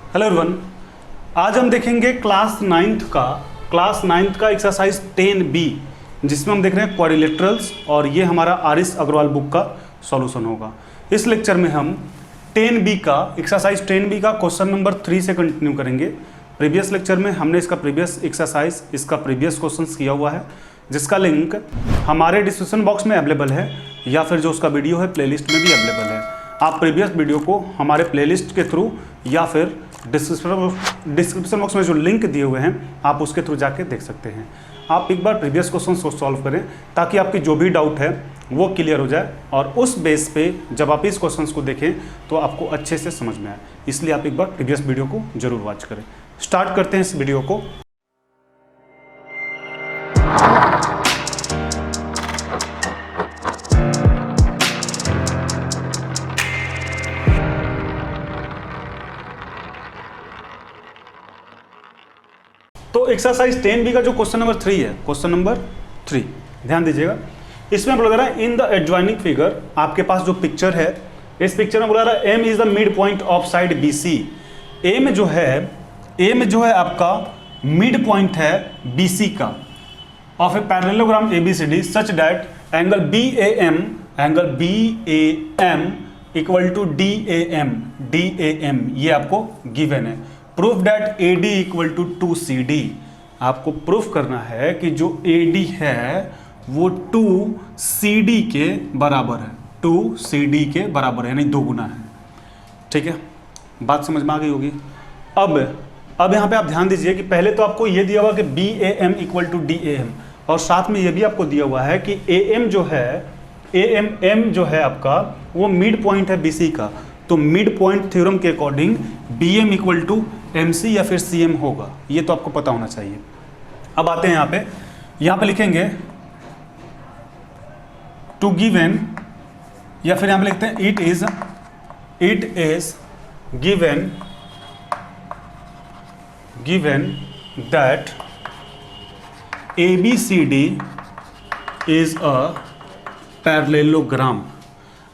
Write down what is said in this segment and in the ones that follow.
Hello everyone, आज हम देखेंगे क्लास नाइन्थ का एक्सरसाइज 10B, जिसमें हम देख रहे हैं क्वाड्रिलेटरल्स और ये हमारा आरिस अग्रवाल बुक का सॉल्यूशन होगा। इस लेक्चर में हम 10B का एक्सरसाइज 10B का क्वेश्चन नंबर 3 से कंटिन्यू करेंगे। प्रीवियस लेक्चर में हमने इसका प्रीवियस एक्सरसाइज, इसका प्रीवियस क्वेश्चन किया हुआ है, जिसका लिंक हमारे डिस्क्रिप्शन बॉक्स में अवेलेबल है या फिर जो उसका वीडियो है प्लेलिस्ट में भी अवेलेबल है। आप प्रीवियस वीडियो को हमारे प्लेलिस्ट के थ्रू या फिर डिस्क्रिप्शन बॉक्स में जो लिंक दिए हुए हैं आप उसके थ्रू जाके देख सकते हैं। आप एक बार प्रीवियस क्वेश्चन को सॉल्व करें ताकि आपकी जो भी डाउट है वो क्लियर हो जाए और उस बेस पे जब आप इस क्वेश्चन को देखें तो आपको अच्छे से समझ में आए। इसलिए आप एक बार प्रीवियस वीडियो को जरूर वॉच करें। स्टार्ट करते हैं इस वीडियो को। तो एक्सरसाइज 10B का जो क्वेश्चन नंबर 3 है, क्वेश्चन नंबर 3 ध्यान दीजिएगा। इसमें बोला जा रहा है इन द एडजॉइनिंग फिगर, आपके पास जो पिक्चर है इस पिक्चर में बोला रहा है M is the mid point of side BC। M जो है आपका मिड पॉइंट है BC का of a parallelogram ABCD such that angle BAM equal to DAM ये आपको गिवन है। Proof that AD equal to 2CD, आपको प्रूफ करना है कि जो AD है वो 2CD के बराबर है, 2CD के बराबर है, यानी दो गुना है। ठीक है, बात समझ में आ गई होगी। अब यहाँ पे आप ध्यान दीजिए कि पहले तो आपको ये दिया हुआ कि BAM इक्वल टू DAM और साथ में ये भी आपको दिया हुआ है कि AM जो है आपका वो मिड पॉइंट है BC का। तो मिड पॉइंट थ्योरम के according BM equal to MC या फिर CM होगा, ये तो आपको पता होना चाहिए। अब आते हैं यहाँ पे लिखेंगे टू गिवन, या फिर यहाँ पे लिखते हैं it is given that ABCD is a parallelogram.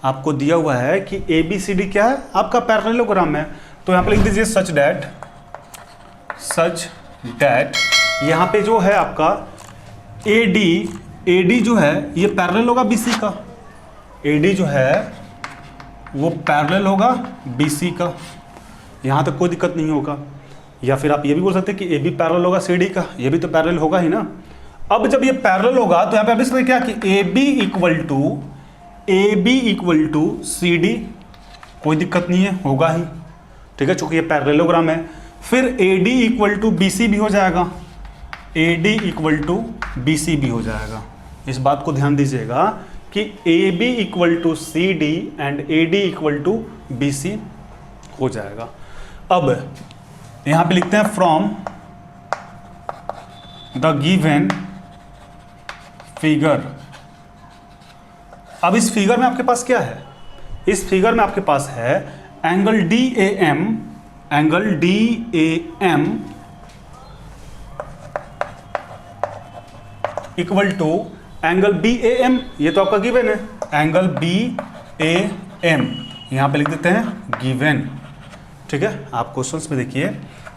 आपको दिया हुआ है कि ABCD क्या है, आपका पैरेललोग्राम है। तो यहाँ पे लिख दीजिए सच दैट यहाँ पे जो है आपका AD जो है ये पैरेलल होगा BC का। AD जो है वो पैरेलल होगा BC का, यहाँ तक कोई दिक्कत नहीं होगा। या फिर आप ये भी बोल सकते हैं कि AB पैरेलल होगा CD का, ये भी तो पैरेलल होगा ही ना। अब जब ये पैरेलल होगा तो यहाँ पे आप इसलिए क्या कि AB इक्वल टू CD, कोई दिक्कत नहीं है, होगा ही। ठीक है, चूंकि ये पैरेललोग्राम है। फिर AD इक्वल टू BC भी हो जाएगा, AD इक्वल टू BC भी हो जाएगा। इस बात को ध्यान दीजिएगा कि AB equal to CD and AD equal to BC हो जाएगा। अब यहां पे लिखते हैं फ्रॉम द गिवन फिगर। अब इस फिगर में आपके पास क्या है, इस फिगर में आपके पास है angle DAM equal to angle BAM, ये तो आपका गिवन है, एंगल BAM यहां पे लिख देते हैं गिवन। ठीक है, आप क्वेश्चंस में देखिए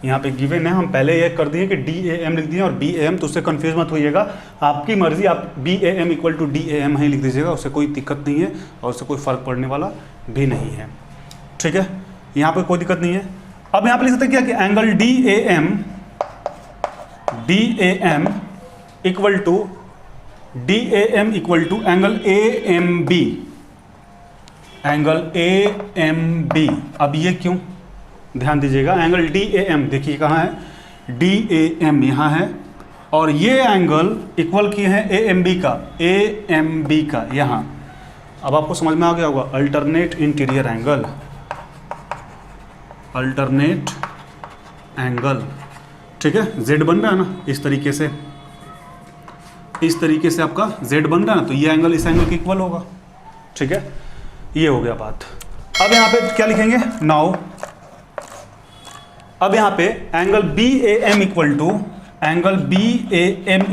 यहाँ पे गिवन है, हम पहले ये कर दिए कि DAM लिख दिए और BAM, तो उससे कंफ्यूज मत होइएगा, आपकी मर्जी, आप BAM इक्वल टू DAM ही लिख दीजिएगा, उससे कोई दिक्कत नहीं है और उससे कोई फर्क पड़ने वाला भी नहीं है। ठीक है, यहाँ पे कोई दिक्कत नहीं है। अब यहाँ पे लिख सकते हैं क्या कि angle DAM equal to angle AMB। अब ये क्यों, ध्यान दीजिएगा, एंगल DAM देखिए कहाँ है, DAM यहाँ है और ये एंगल इक्वल किए हैं AMB का यहाँ। अब आपको समझ में आ गया होगा, अल्टरनेट इंटीरियर एंगल। ठीक है, Z बन रहा है ना, इस तरीके से आपका Z बन रहा है ना, तो ये एंगल इस एंगल के इक्वल होगा। ठीक है, ये हो गया बात। अब यहाँ पे क्या लिखेंगे नाउ, अब यहाँ पे एंगल BAM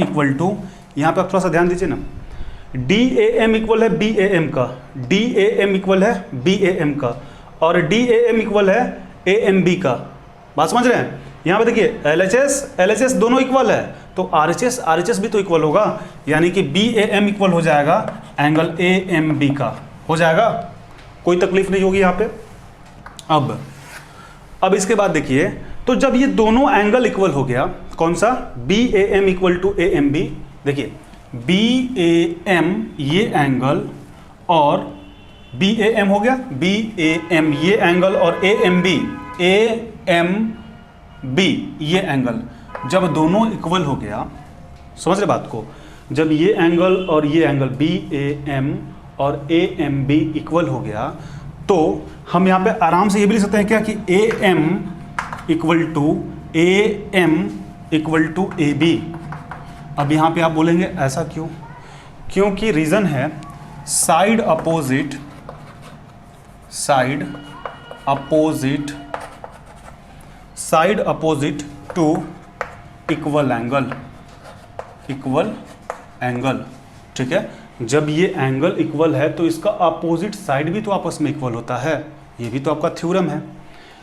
इक्वल टू यहाँ पे आप थोड़ा सा ध्यान दीजिए ना, DAM इक्वल है BAM का, DAM इक्वल है BAM का और DAM इक्वल है AMB का। बात समझ रहे हैं? यहाँ पे देखिए LHS दोनों इक्वल है, तो RHS भी तो इक्वल होगा, यानी कि BAM इक्वल हो जाएगा एंगल AMB का, हो जाएगा, कोई तकलीफ नहीं होगी यहाँ पे। अब इसके बाद देखिए, तो जब ये दोनों एंगल इक्वल हो गया, कौन सा, BAM इक्वल टू AMB, देखिए BAM ये एंगल और BAM हो गया, BAM ये एंगल और AMB ये एंगल, जब दोनों इक्वल हो गया, समझ रहे बात को, जब ये एंगल और ये एंगल BAM और AMB इक्वल हो गया, तो हम यहाँ पे आराम से ये भी लिख सकते हैं क्या कि AM इक्वल टू AB। अब यहाँ पे आप बोलेंगे ऐसा क्यों? क्योंकि रीज़न है side opposite to equal angle, ठीक है। जब ये एंगल इक्वल है तो इसका अपोजिट साइड भी तो आपस में इक्वल होता है, ये भी तो आपका थ्योरम है।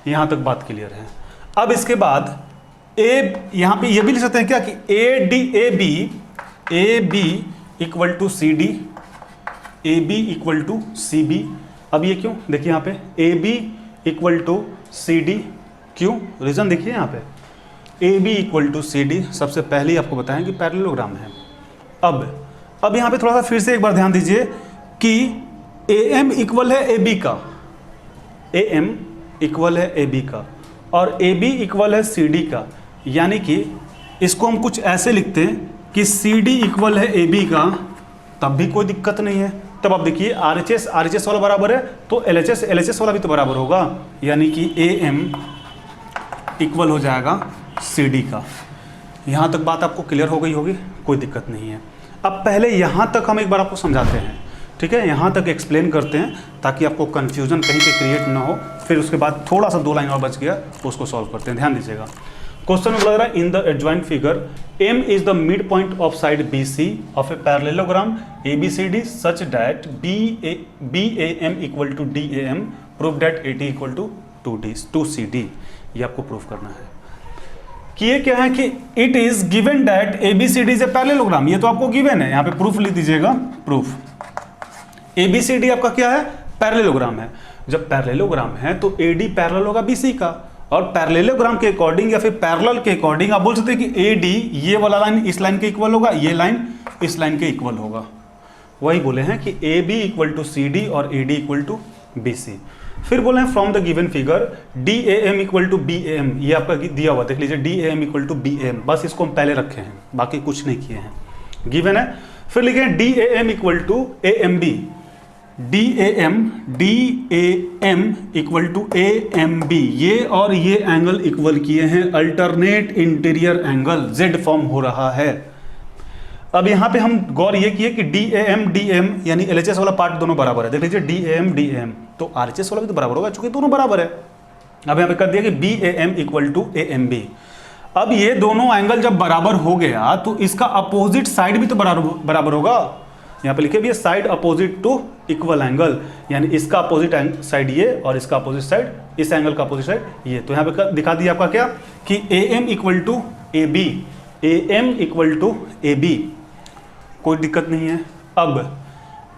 यहाँ तक बात क्लियर है। अब इसके बाद यहाँ पे ये भी लिख सकते हैं क्या कि AB equal to CD, AB equal to CB। अब ये क्यों, देखिए यहाँ पे AB इक्वल टू CD, क्यों, रीज़न देखिए यहाँ पे AB इक्वल टू CD, सबसे पहले ही आपको बताएं कि पैरेललोग्राम है। अब यहाँ पे थोड़ा सा फिर से एक बार ध्यान दीजिए कि AM इक्वल है AB का, AM इक्वल है AB का और AB इक्वल है CD का, यानी कि इसको हम कुछ ऐसे लिखते हैं कि CD इक्वल है AB का, तब भी कोई दिक्कत नहीं है। तब आप देखिए RHS वाला बराबर है तो LHS वाला भी तो बराबर होगा, यानी कि AM इक्वल हो जाएगा CD का। यहाँ तक बात आपको क्लियर हो गई होगी, कोई दिक्कत नहीं है। अब पहले यहाँ तक हम एक बार आपको समझाते हैं, ठीक है, यहाँ तक एक्सप्लेन करते हैं ताकि आपको कन्फ्यूजन कहीं पे क्रिएट ना हो। फिर उसके बाद थोड़ा सा 2 लाइन और बच गया तो उसको सॉल्व करते हैं। ध्यान दीजिएगा, क्वेश्चन में बोला रहा है in the adjoint figure M is the mid point of side BC of a parallelogram ABCD such that BAM equal to DAM, prove that AD equal to 2CD। ये आपको प्रूफ करना है कि ये क्या है कि it is given that ABCD is a parallelogram. ये तो आपको गिवन है, यहाँ पे प्रूफ लिख दीजिएगा, प्रूफ ABCD आपका क्या है, पैरेललोग्राम है। जब पैरेललोग्राम है तो AD पैरेलल होगा BC का, और पैरेललोग्राम के अकॉर्डिंग या फिर पैरेलल के अकॉर्डिंग आप बोल सकते हैं कि AD ये वाला लाइन इस लाइन के इक्वल होगा, ये लाइन इस लाइन के इक्वल होगा। वही बोले हैं कि AB इक्वल टू CD और AD इक्वल टू BC। फिर बोले हैं from the given figure DAM equal to BAM, ये आपका दिया हुआ देख लीजिए, DAM इक्वल टू BAM, बस इसको हम पहले रखे हैं, बाकी कुछ नहीं किए हैं, गिवन है। फिर लिखे हैं DAM equal to AMB, DAM equal to AMB, ये और ये एंगल इक्वल किए हैं, alternate interior angle, Z form हो रहा है। अब यहाँ पे हम गौर ये किए कि DAM यानी LHS वाला पार्ट दोनों बराबर है, देख लीजिए DAM तो RHS वाला भी तो बराबर होगा, चूंकि दोनों बराबर है। अब यहाँ पे कर दिया कि BAM इक्वल टू AMB। अब ये दोनों एंगल जब बराबर हो गया तो इसका अपोजिट साइड भी तो बराबर होगा। यहाँ पे लिखे भी side opposite to equal angle, यानी इसका अपोजिट साइड ये और इसका अपोजिट साइड, इस एंगल का अपोजिट साइड ये। तो यहाँ पे दिखा दिया आपका क्या कि AM इक्वल टू AB, कोई दिक्कत नहीं है।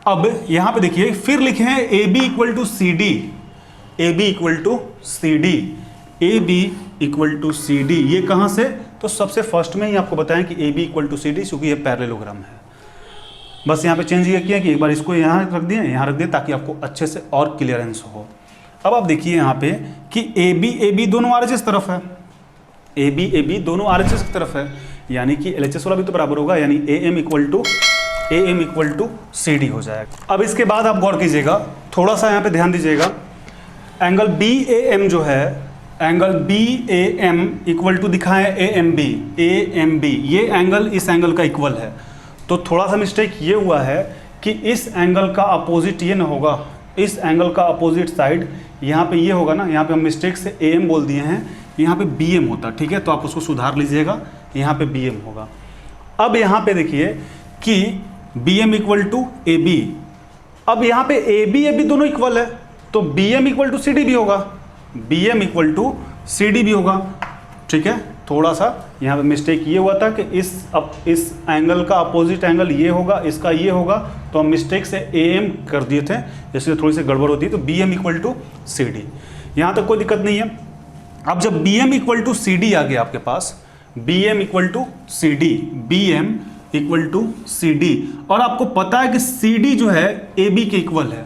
अब यहाँ पे देखिए फिर लिखे हैं AB equal to CD, AB equal to CD, ये कहाँ से, तो सबसे फर्स्ट में ही आपको बताएं कि AB इक्वल टू CD, क्योंकि ये पैरेललोग्राम है। बस यहाँ पे चेंज ये किया कि एक बार इसको यहाँ रख दिए ताकि आपको अच्छे से और क्लियरेंस हो। अब आप देखिए यहाँ पे कि AB दोनों RHS तरफ है, AB दोनों RHS की तरफ है, यानी कि LHS वाला भी तो बराबर होगा, यानी AM इक्वल टू CD हो जाएगा। अब इसके बाद आप गौर कीजिएगा, थोड़ा सा यहाँ पे ध्यान दीजिएगा, एंगल BAM जो है, एंगल BAM इक्वल टू दिखा है AMB, ये एंगल इस एंगल का इक्वल है। तो थोड़ा सा मिस्टेक ये हुआ है कि इस एंगल का अपोजिट ये ना होगा, इस एंगल का अपोजिट साइड यहाँ पे ये होगा ना, यहाँ पे हम मिस्टेक से AM बोल दिए हैं, यहाँ पे BM होता, ठीक है, तो आप उसको सुधार लीजिएगा, यहाँ पे BM होगा। अब यहाँ पे देखिए कि BM इक्वल टू AB, अब यहाँ पे AB दोनों इक्वल है तो BM इक्वल टू CD भी होगा, BM इक्वल टू CD भी होगा, ठीक है। थोड़ा सा यहाँ पे मिस्टेक ये हुआ था कि इस एंगल का अपोजिट एंगल ये होगा, इसका ये होगा, तो हम मिस्टेक से AM कर दिए थे, इसलिए थोड़ी सी गड़बड़ होती है। तो BM इक्वल टू CD, यहाँ तक कोई दिक्कत नहीं है। अब जब BM इक्वल टू CD आ गया आपके पास, BM equal to CD, BM equal to CD, और आपको पता है कि CD जो है AB के इक्वल है,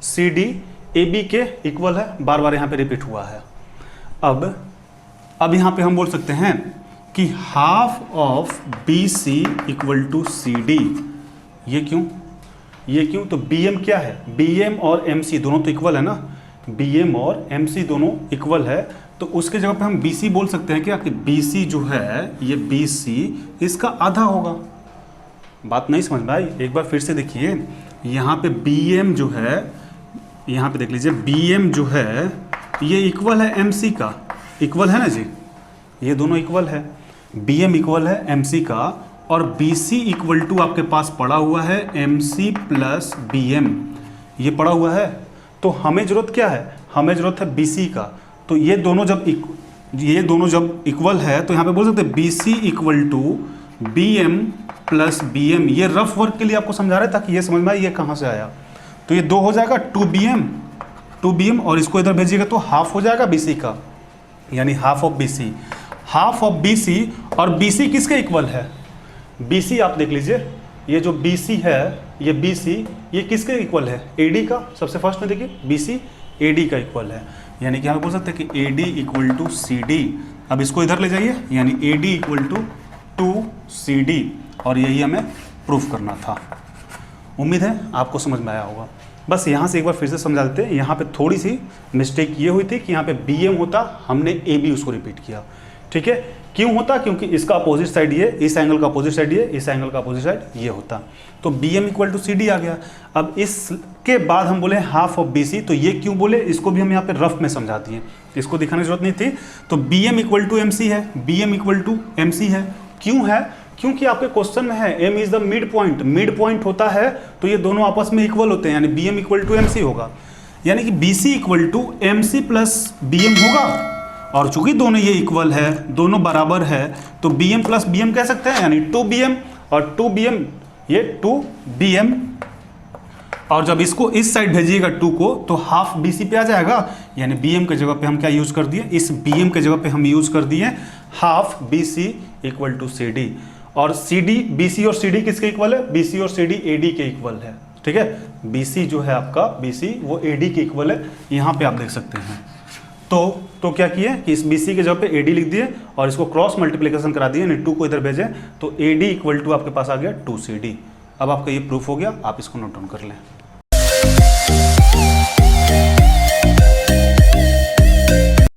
CD AB के इक्वल है, बार बार यहाँ पे रिपीट हुआ है। अब यहाँ पे हम बोल सकते हैं कि half of BC equal to CD। ये क्यों? तो BM क्या है? BM और MC दोनों तो इक्वल है ना, BM और MC दोनों इक्वल है, तो उसके जगह पे हम BC बोल सकते हैं क्या कि BC जो है, ये BC इसका आधा होगा। बात नहीं समझ में आई? एक बार फिर से देखिए, यहाँ पे BM जो है, यहाँ पे देख लीजिए, BM जो है ये इक्वल है MC का, इक्वल है ना जी, ये दोनों इक्वल है। BM इक्वल है MC का, और BC इक्वल टू आपके पास पड़ा हुआ है MC प्लस BM, ये पड़ा हुआ है। तो हमें जरूरत क्या है? हमें जरूरत है BC का। तो ये दोनों जब इक्वल है, तो यहाँ पे बोल सकते हैं BC equal to BM plus BM। ये रफ वर्क के लिए आपको समझा रहे ताकि ये समझ में आए ये कहाँ से आया। तो ये 2 हो जाएगा 2BM, और इसको इधर भेजिएगा तो हाफ हो जाएगा BC का, यानी हाफ ऑफ BC। और BC किसके इक्वल है? BC आप देख लीजिए, ये जो BC है, ये BC ये किसके इक्वल है? AD का। सबसे फर्स्ट में देखिए BC AD का इक्वल है, यानी कि हम बोल सकते हैं कि AD इक्वल टू CD। अब इसको इधर ले जाइए, यानी AD इक्वल टू 2CD, और यही हमें प्रूफ करना था। उम्मीद है आपको समझ में आया होगा। बस यहाँ से एक बार फिर से समझा देते हैं। यहाँ पे थोड़ी सी मिस्टेक ये हुई थी कि यहाँ पे BM होता, हमने AB उसको रिपीट किया, ठीक है। क्यों होता? क्योंकि इसका अपोजिट साइड ये, इस एंगल का अपोजिट साइड ये, इस एंगल का अपोजिट साइड ये होता। तो BM इक्वल टू CD आ गया। अब इसके बाद हम बोले हाफ ऑफ BC, तो ये क्यों बोले इसको भी हम यहाँ पे रफ में समझा दिए, इसको दिखाने की जरूरत नहीं थी। तो BM इक्वल टू MC है, BM इक्वल टू MC है। क्यों है? क्योंकि आपके क्वेश्चन में है M is the mid point होता है, तो ये दोनों आपस में इक्वल होते हैं, यानी BM इक्वल टू MC होगा, यानी कि BC equal to MC plus BM होगा। और चूंकि दोनों ये इक्वल है, दोनों बराबर है, तो BM प्लस BM कह सकते हैं, यानी 2BM, और 2BM ये 2BM। और जब इसको इस साइड भेजिएगा 2 को, तो हाफ BC पे आ जाएगा, यानी BM के जगह पे हम क्या यूज कर दिए? इस BM के जगह पे हम यूज कर दिए half BC equal to CD। और CD, BC और CD किसके इक्वल है? BC और CD AD के इक्वल है, ठीक है। BC जो है आपका, BC वो AD के इक्वल है, यहाँ पे आप देख सकते हैं। तो क्या किए कि इस BC के जगह पे AD लिख दिए, और इसको क्रॉस मल्टीप्लिकेशन करा दिए, यानी 2 को इधर भेजे, तो AD इक्वल टू आपके पास आ गया 2CD। अब आपका ये प्रूफ हो गया, आप इसको नोट डाउन कर लें।